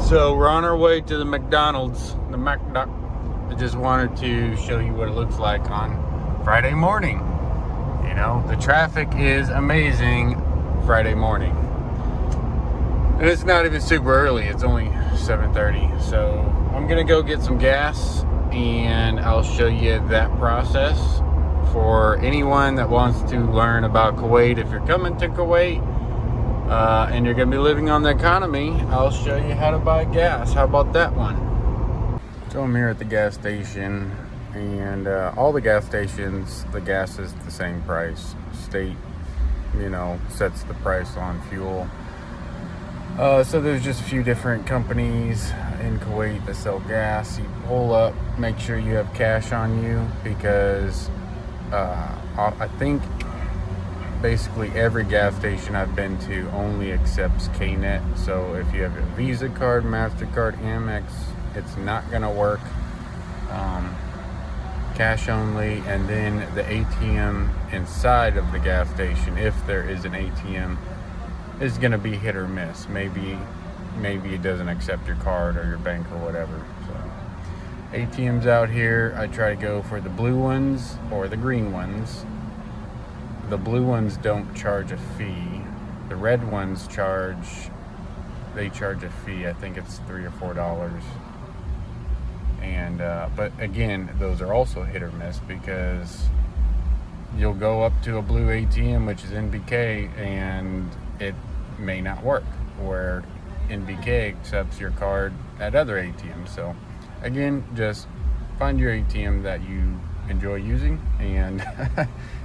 So we're on our way to the McDonald's, the McDo. I just wanted to show you what it looks like on Friday morning. You know, the traffic is amazing Friday morning. And it's not even super early, it's only 7:30. So I'm gonna go get some gas and I'll show you that process for anyone that wants to learn about Kuwait. If you're coming to Kuwait, and you're going to be living on the economy, I'll show you how to buy gas. How about that one? So I'm here at the gas station, and all the gas stations, the gas is the same price. State, sets the price on fuel. So there's just a few different companies in Kuwait that sell gas. You pull up, make sure you have cash on you, because I think basically every gas station I've been to only accepts KNet. So if you have a Visa card, MasterCard, Amex, it's not gonna work. Cash only. And then the ATM inside of the gas station, if there is an ATM, is gonna be hit or miss. Maybe it doesn't accept your card or your bank or whatever. So ATMs out here, I try to go for the blue ones or the green ones. The blue ones don't charge a fee. The red ones charge a fee. I think it's $3 or $4. And but again, those are also hit or miss, because you'll go up to a blue ATM, which is NBK, and it may not work, where NBK accepts your card at other ATMs. So again, just find your ATM that you enjoy using, and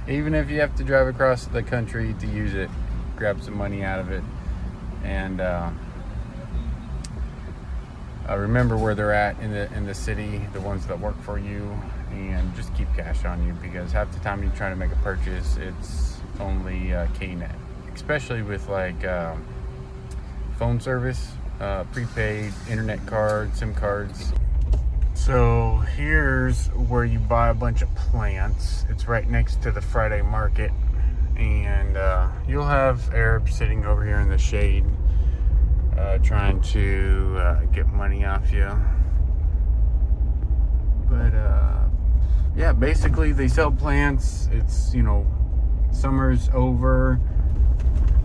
even if you have to drive across the country to use it, grab some money out of it, and remember where they're at in the city, the ones that work for you, and just keep cash on you, because half the time you're trying to make a purchase, it's only KNet, especially with like phone service, prepaid internet cards, SIM cards. So here's where you buy a bunch of plants. It's right next to the Friday market, and you'll have Arabs sitting over here in the shade, trying to get money off you. But yeah, basically they sell plants. It's, summer's over.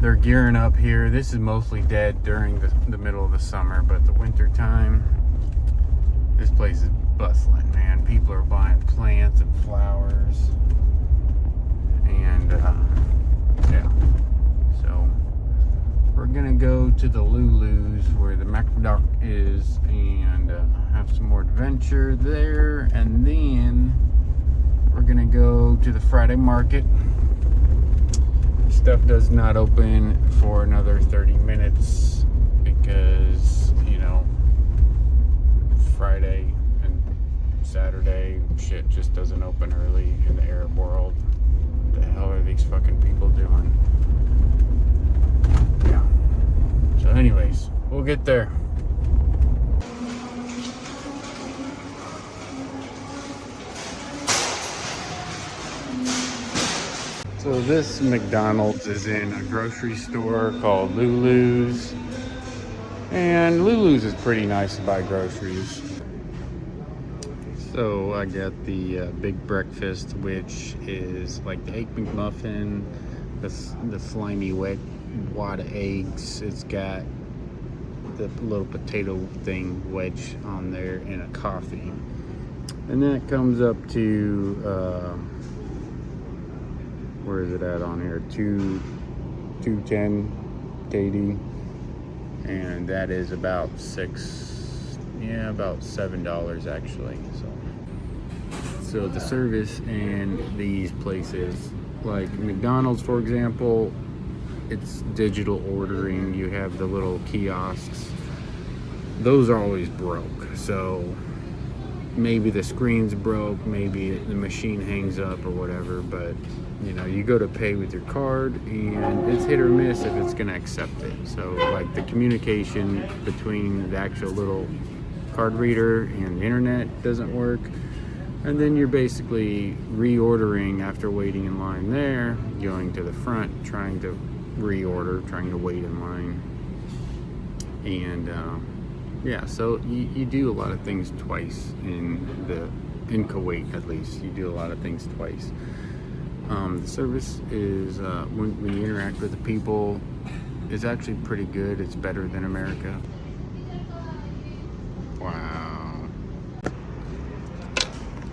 They're gearing up here. This is mostly dead during the middle of the summer, but the winter time, this place is bustling, man. People are buying plants and flowers. And, yeah. So, we're gonna go to the Lulu's, where the McDo is, and have some more adventure there. And then, we're gonna go to the Friday market. Stuff does not open for another 30 minutes, because, Friday and Saturday shit just doesn't open early in the Arab world. What the hell are these fucking people doing? Yeah. So anyways, we'll get there. So this McDonald's is in a grocery store called Lulu's. And Lulu's is pretty nice to buy groceries. So I got the big breakfast, which is like the Egg McMuffin, the slimy wad of eggs. It's got the little potato thing wedge on there, and a coffee. And then it comes up to, where is it at on here? 210 KD. And that is about about $7 actually. So the service in these places, like McDonald's for example, it's digital ordering. You have the little kiosks. Those are always broke. So maybe the screen's broke, maybe the machine hangs up or whatever, but you go to pay with your card, and it's hit or miss if it's going to accept it. So like the communication between the actual little card reader and the internet doesn't work, and then you're basically reordering after waiting in line there, going to the front, trying to reorder, trying to wait in line. And Yeah, so you do a lot of things twice in Kuwait, at least. You do a lot of things twice. The service is, when you interact with the people, is actually pretty good. It's better than America. Wow.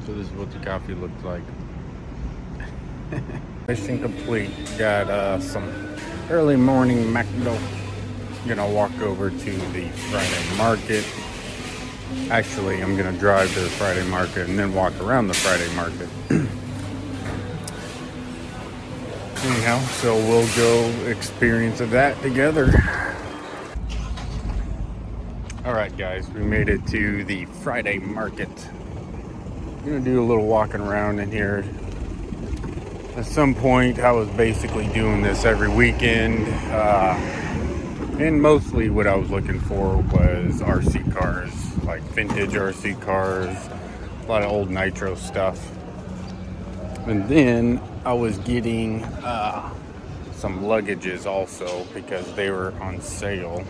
So this is what the coffee looks like. Mission complete. Got some early morning McDo. Gonna walk over to the Friday market. Actually, I'm gonna drive to the Friday market and then walk around the Friday market. Anyhow, so we'll go experience that together. Alright guys, we made it to the Friday market. I'm gonna do a little walking around in here. At some point, I was basically doing this every weekend. And mostly what I was looking for was RC cars, like vintage RC cars, a lot of old nitro stuff. And then I was getting some luggages also because they were on sale.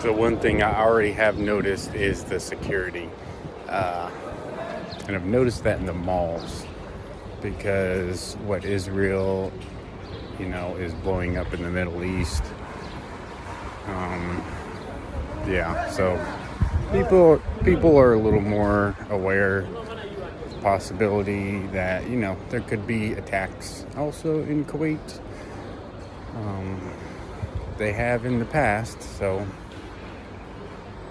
So one thing I already have noticed is the security. And I've noticed that in the malls because what Israel, is blowing up in the Middle East. Yeah, so people are a little more aware of the possibility that, there could be attacks also in Kuwait. They have in the past, so,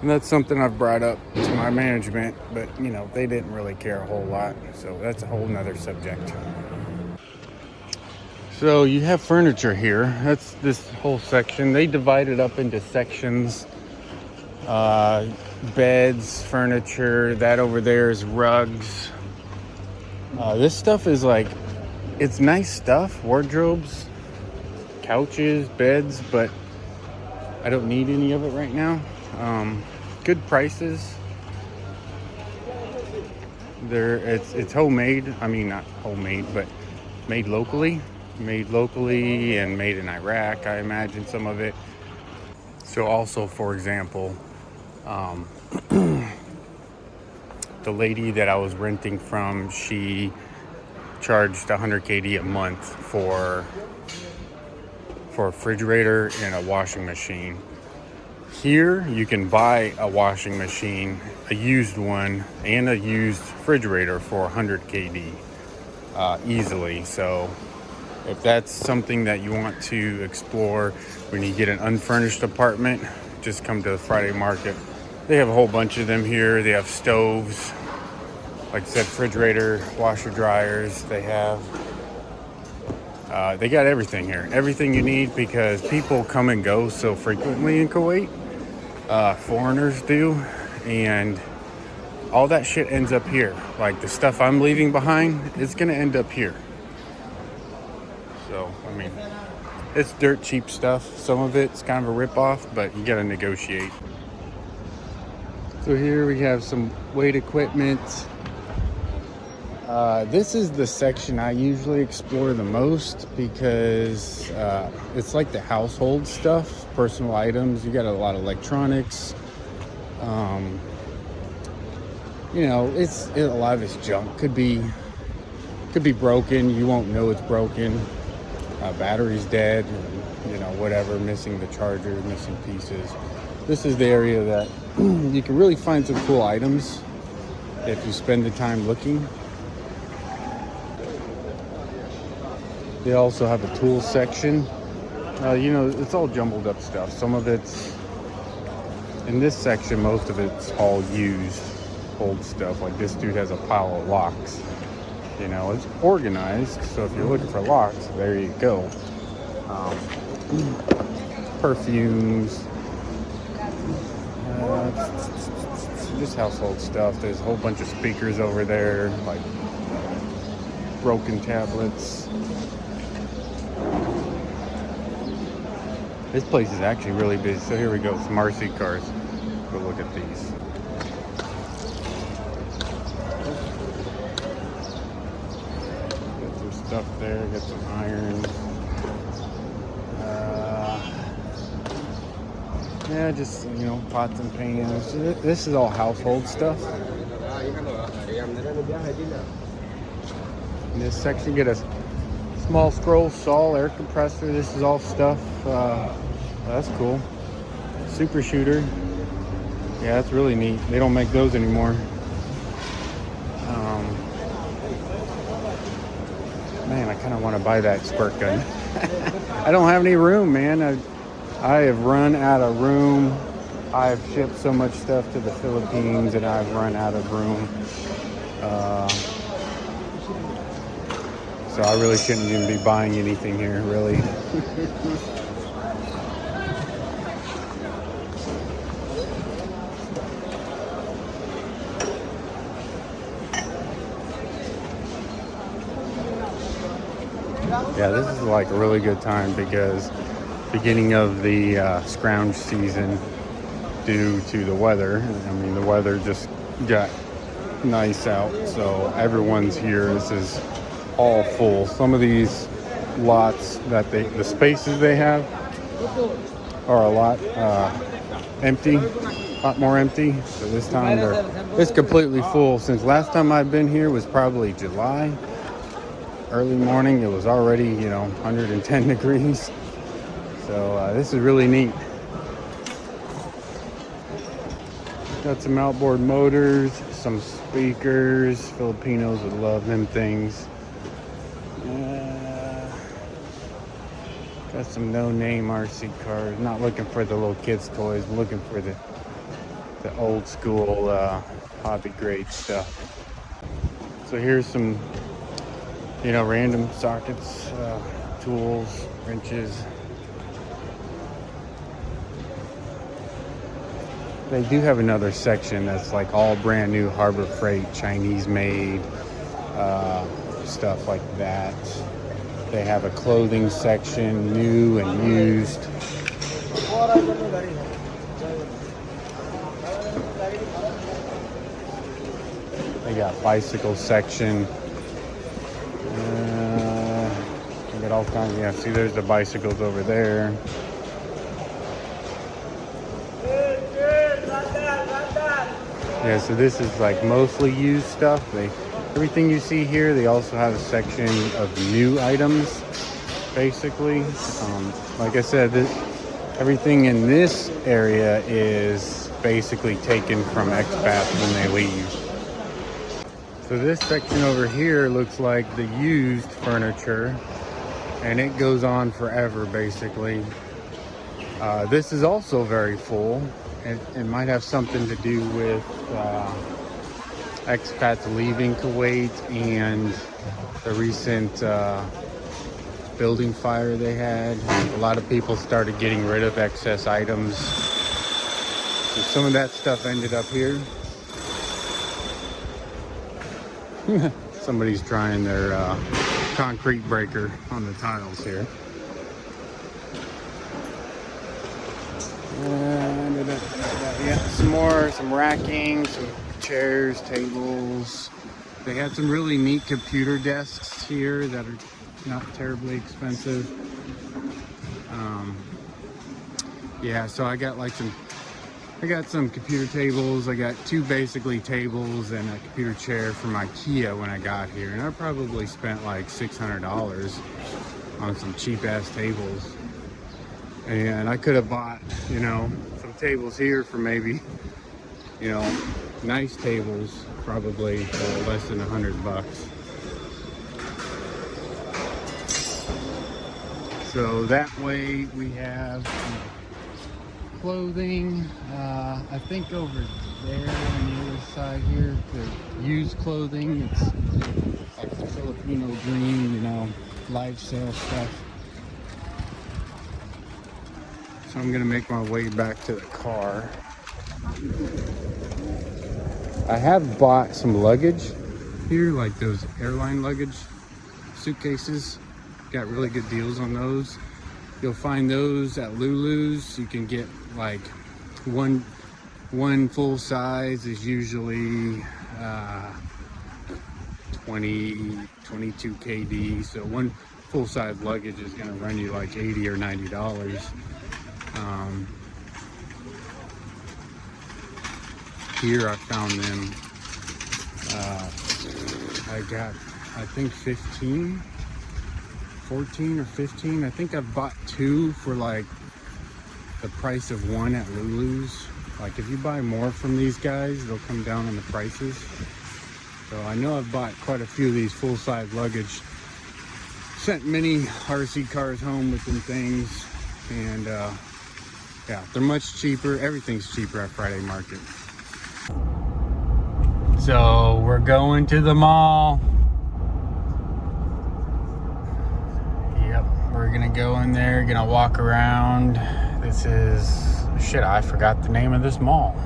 and that's something I've brought up to my management, but, they didn't really care a whole lot, so that's a whole nother subject. So you have furniture here. That's this whole section. They divide it up into sections. Beds, furniture. That over there is rugs. This stuff is it's nice stuff. Wardrobes, couches, beds, but I don't need any of it right now. Good prices. It's homemade. I mean, not homemade, but made locally and made in Iraq, I imagine some of it. So also, for example, the lady that I was renting from, she charged 100 KD a month for a refrigerator and a washing machine. Here you can buy a washing machine, a used one, and a used refrigerator for 100 KD easily. So if that's something that you want to explore when you get an unfurnished apartment, just come to the Friday market. They have a whole bunch of them here. They have stoves, like I said, refrigerator, washer dryers. They got everything here. Everything you need because people come and go so frequently in Kuwait. Foreigners do. And all that shit ends up here. Like the stuff I'm leaving behind, it's going to end up here. So, I mean, it's dirt cheap stuff. Some of it's kind of a rip-off, but you gotta negotiate. So here we have some weight equipment. This is the section I usually explore the most because it's like the household stuff, personal items. You got a lot of electronics. A lot of it's junk. Could be broken. You won't know it's broken. Battery's dead, whatever, missing the charger, missing pieces. This is the area that you can really find some cool items if you spend the time looking. They also have a tool section. It's all jumbled up stuff. Some of it's, in this section, most of it's all used, old stuff. Like this dude has a pile of locks. It's organized, so if you're looking for locks, there you go. Perfumes, just household stuff. There's a whole bunch of speakers over there, like broken tablets. This place is actually really busy. So here we go, some RC cars. Go look at these. Stuff there, got some irons. Yeah, just, you know, pots and pans. This is all household stuff. In this section, get a small scroll saw, air compressor. This is all stuff. That's cool. Super shooter. Yeah, that's really neat. They don't make those anymore. Man, I kind of want to buy that squirt gun. I don't have any room, man. I have run out of room. I've shipped so much stuff to the Philippines and I've run out of room. So I really shouldn't even be buying anything here, really. Yeah, this is like a really good time because beginning of the scrounge season due to the weather. I mean, the weather just got nice out, so everyone's here. This is all full. Some of these lots that the spaces they have are a lot empty, a lot more empty. So this time it's completely full. Since last time I've been here was probably July. Early morning, it was already, you know, 110 degrees. So this is really neat. Got some outboard motors, some speakers. Filipinos would love them things. Got some no-name RC cars. Not looking for the little kids' toys. I'm looking for the old school hobby grade stuff. So here's some, you know, random sockets, tools, wrenches. They do have another section that's like all brand new Harbor Freight, Chinese made, stuff like that. They have a clothing section, new and used. They got bicycle section. They got all kinds. Yeah, see, there's the bicycles over there. Yeah, so this is like mostly used stuff. Everything you see here, they also have a section of new items, basically. Like I said, everything in this area is basically taken from expats when they leave. So this section over here looks like the used furniture, and it goes on forever, basically. This is also very full. It might have something to do with expats leaving Kuwait and the recent building fire they had. A lot of people started getting rid of excess items. So some of that stuff ended up here. Somebody's trying their concrete breaker on the tiles here. Yeah, some racking, some chairs, tables. They had some really neat computer desks here that are not terribly expensive. Yeah, so I got some computer tables. I got two basically tables and a computer chair from IKEA when I got here, and I probably spent like $600 on some cheap ass tables. And I could have bought, you know, some tables here for maybe, you know, nice tables, probably for less than $100. So that way we have clothing. I think over there on the other side here, the used clothing. It's like the Filipino dream, you know, live sale stuff. So I'm gonna make my way back to the car. I have bought some luggage here, like those airline luggage suitcases. Got really good deals on those. You'll find those at Lulu's. You can get like one full size is usually 22 KD. So one full size luggage is gonna run you like $80 or $90. here I found them. I got, I think 14 or 15. I think I've bought 2 for like the price of 1 at Lulu's. Like if you buy more from these guys, they'll come down on the prices. So I know I've bought quite a few of these full-size luggage. Sent many RC cars home with them things, and yeah, they're much cheaper. Everything's cheaper at Friday Market. So we're going to the mall. Yep, we're gonna go in there, gonna walk around. This is, shit, I forgot the name of this mall.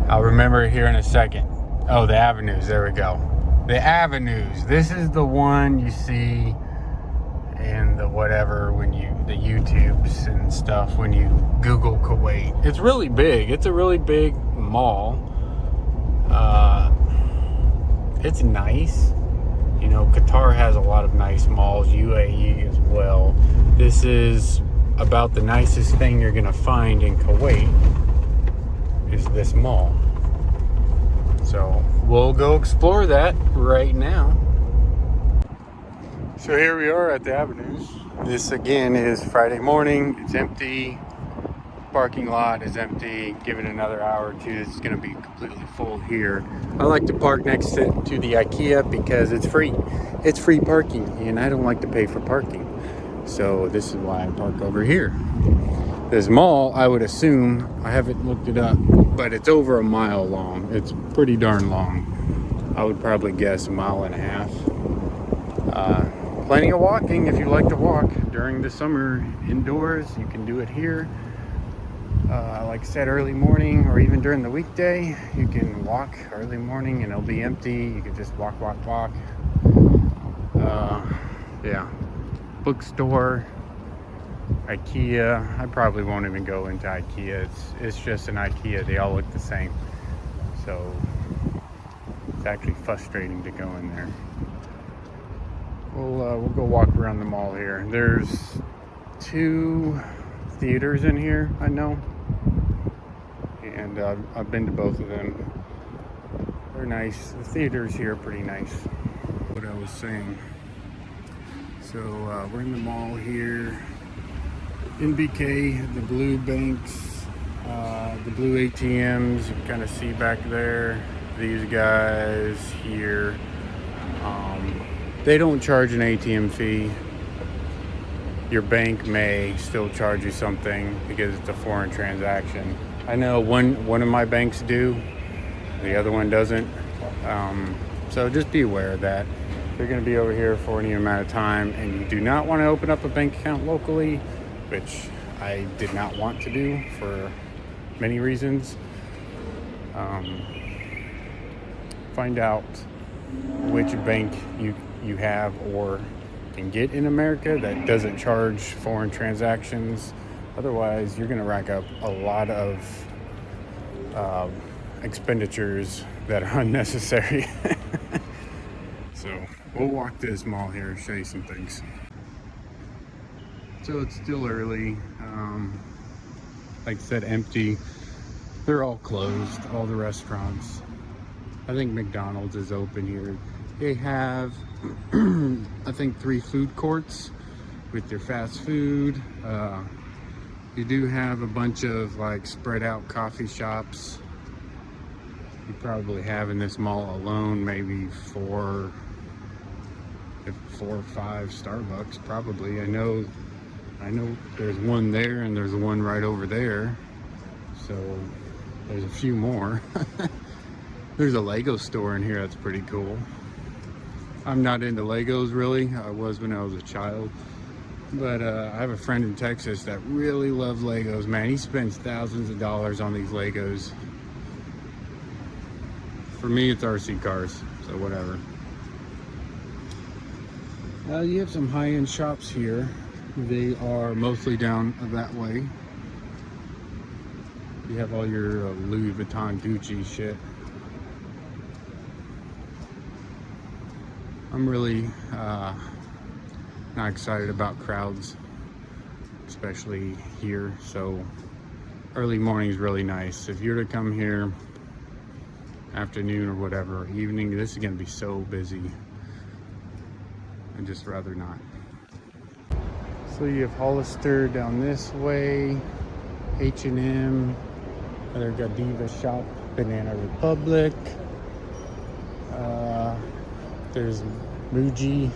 I'll remember it here in a second. Oh, the Avenues, there we go. The Avenues. This is the one you see in the whatever, when you, the YouTubes and stuff, when you Google Kuwait. It's really big. It's a really big mall. It's nice. You know, Qatar has a lot of nice malls, UAE as well. This is about the nicest thing you're gonna find in Kuwait, is this mall. So we'll go explore that right now. So here we are at the Avenues. This again is Friday morning. It's empty. Parking lot is empty. Give it another hour or 2. It's going to be completely full here. I like to park next to the IKEA because it's free. It's free parking, and I don't like to pay for parking. So this is why I park over here. This mall, I would assume, I haven't looked it up, but it's over a mile long. It's pretty darn long. I would probably guess 1.5 miles. Plenty of walking if you like to walk during the summer indoors. You can do it here. Like I said, early morning or even during the weekday, you can walk early morning and it'll be empty. You can just walk. Yeah. Bookstore, IKEA. I probably won't even go into IKEA. It's just an IKEA. They all look the same. So it's actually frustrating to go in there. We'll go walk around the mall here. There's 2 theaters in here, I know. And I've been to both of them. They're nice. The theaters here are pretty nice. What I was saying. So we're in the mall here. NBK, the blue banks, the blue ATMs. You can kind of see back there. These guys here. They don't charge an ATM fee. Your bank may still charge you something because it's a foreign transaction. I know one of my banks do, the other one doesn't. So just be aware of that. If you're going to be over here for any amount of time and you do not want to open up a bank account locally, which I did not want to do for many reasons, find out which bank you have or can get in America that doesn't charge foreign transactions. Otherwise, you're going to rack up a lot of expenditures that are unnecessary. So we'll walk this mall here and show you some things. So it's still early. Like I said, empty. They're all closed, all the restaurants. I think McDonald's is open here. They have, I think, 3 food courts with their fast food. You do have a bunch of like spread out coffee shops. You probably have in this mall alone maybe 4 or 5 Starbucks probably. I know there's one there and there's one right over there. So there's a few more. There's a Lego store in here that's pretty cool. I'm not into Legos really. I was when I was a child. But I have a friend in Texas that really loves Legos, man. He spends thousands of dollars on these Legos. For me, it's RC cars, so whatever. You have some high-end shops here. They are mostly down that way. You have all your Louis Vuitton, Gucci shit. I'm really not excited about crowds, especially here. So early morning is really nice. If you're to come here afternoon or whatever, evening, this is gonna be so busy. I'd just rather not. So you have Hollister down this way, H&M, another Godiva shop, Banana Republic. There's Muji.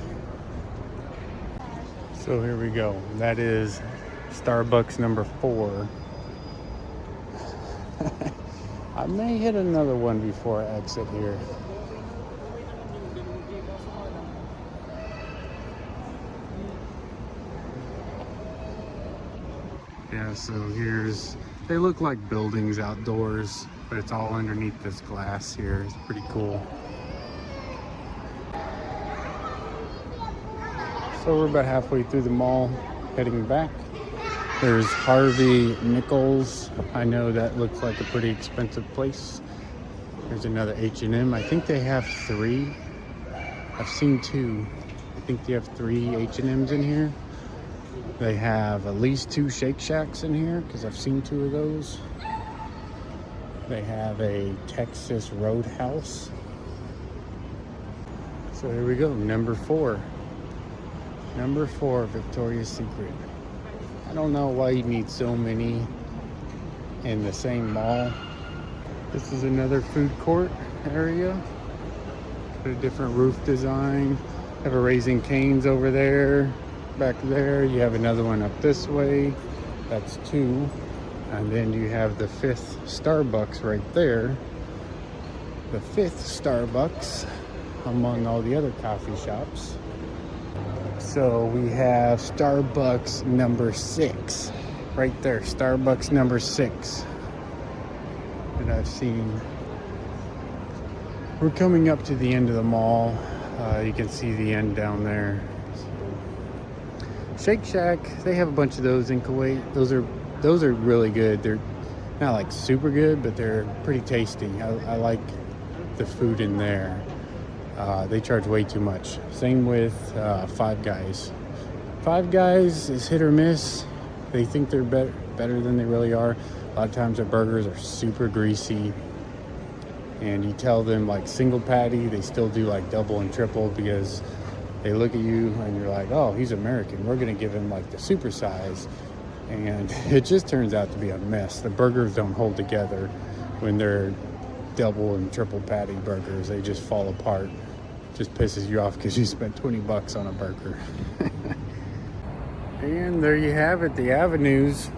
So here we go. That is Starbucks number 4. I may hit another one before I exit here. Yeah, so they look like buildings outdoors, but it's all underneath this glass here. It's pretty cool. So we're about halfway through the mall, heading back. There's Harvey Nichols. I know that looks like a pretty expensive place. There's another H&M. I think they have 3. I've seen 2. I think they have 3 H&Ms in here. They have at least 2 Shake Shacks in here because I've seen 2 of those. They have a Texas Roadhouse. So here we go, number 4. Number 4, Victoria's Secret. I don't know why you need so many in the same mall. This is another food court area. Got a different roof design. Have a Raising Cane's over there. Back there, you have another one up this way. That's 2. And then you have the 5th Starbucks right there. The 5th Starbucks among all the other coffee shops. So we have Starbucks number 6 right there. Starbucks number 6 that I've seen. We're coming up to the end of the mall. You can see the end down there. Shake Shack, they have a bunch of those in Kuwait. Those are really good. They're not like super good, but they're pretty tasty. I like the food in there. They charge way too much. Same with Five Guys. Five Guys is hit or miss. They think they're better than they really are. A lot of times their burgers are super greasy. And you tell them like single patty, they still do like double and triple because they look at you and you're like, oh, he's American. We're going to give him like the super size. And it just turns out to be a mess. The burgers don't hold together when they're double and triple patty burgers. They just fall apart. Just pisses you off because you spent 20 bucks on a burger. And there you have it, the avenues.